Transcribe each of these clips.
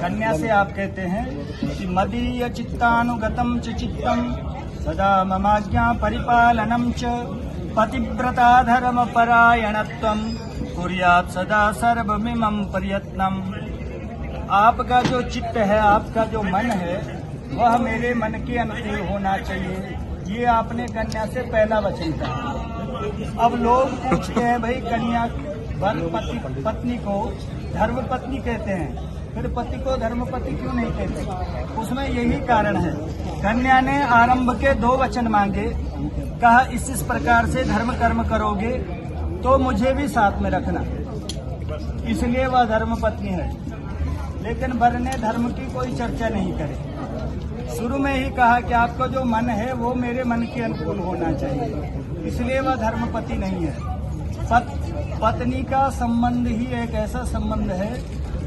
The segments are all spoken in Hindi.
कन्या से आप कहते हैं कि मदीय चित्तानुगतम च चित्तम सदा ममाज्ञा परिपालनम च पतिव्रता धर्म परायणत्वम कुर्यात् सदा सर्वमिमं प्रयत्नम। आपका जो चित्त है, आपका जो मन है, वह मेरे मन के अनुकूल होना चाहिए। ये आपने कन्या से पहला वचन कहा। अब लोग पूछते हैं भाई कन्या पत्नी को धर्म पत्नी कहते हैं, फिर पति को धर्मपति क्यों नहीं कहते? उसमें यही कारण है। कन्या ने आरंभ के 2 वचन मांगे, कहा इस प्रकार से धर्म कर्म करोगे तो मुझे भी साथ में रखना, इसलिए वह धर्म पत्नी है। लेकिन वर ने धर्म की कोई चर्चा नहीं करे। शुरू में ही कहा कि आपका जो मन है वो मेरे मन के अनुकूल होना चाहिए, इसलिए वह धर्मपति नहीं है। पत्नी का संबंध ही एक ऐसा संबंध है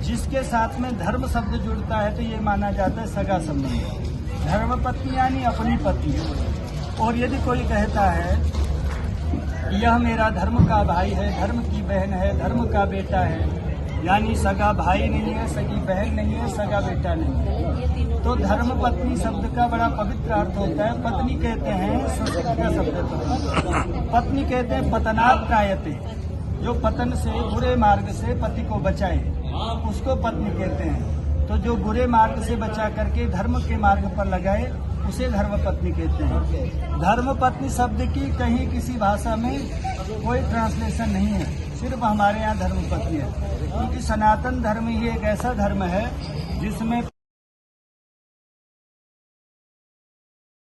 जिसके साथ में धर्म शब्द जुड़ता है तो ये माना जाता है सगा संबंध। धर्मपत्नी यानी अपनी पत्नी। और यदि कोई कहता है यह मेरा धर्म का भाई है, धर्म की बहन है, धर्म का बेटा है, यानी सगा भाई नहीं है, सगी बहन नहीं है, सगा बेटा नहीं है, तो धर्म पत्नी शब्द का बड़ा पवित्र अर्थ होता है। पत्नी कहते हैं, संस्कृत का शब्द है पत्नी, कहते हैं पतनात् त्रायते, जो पतन से बुरे मार्ग से पति को बचाए उसको पत्नी कहते हैं। तो जो बुरे मार्ग से बचा करके धर्म के मार्ग पर लगाए उसे धर्म पत्नी कहते हैं। धर्म पत्नी शब्द की कहीं किसी भाषा में कोई ट्रांसलेशन नहीं है, सिर्फ हमारे यहाँ धर्म पत्नी है, क्योंकि सनातन धर्म ही एक ऐसा धर्म है जिसमें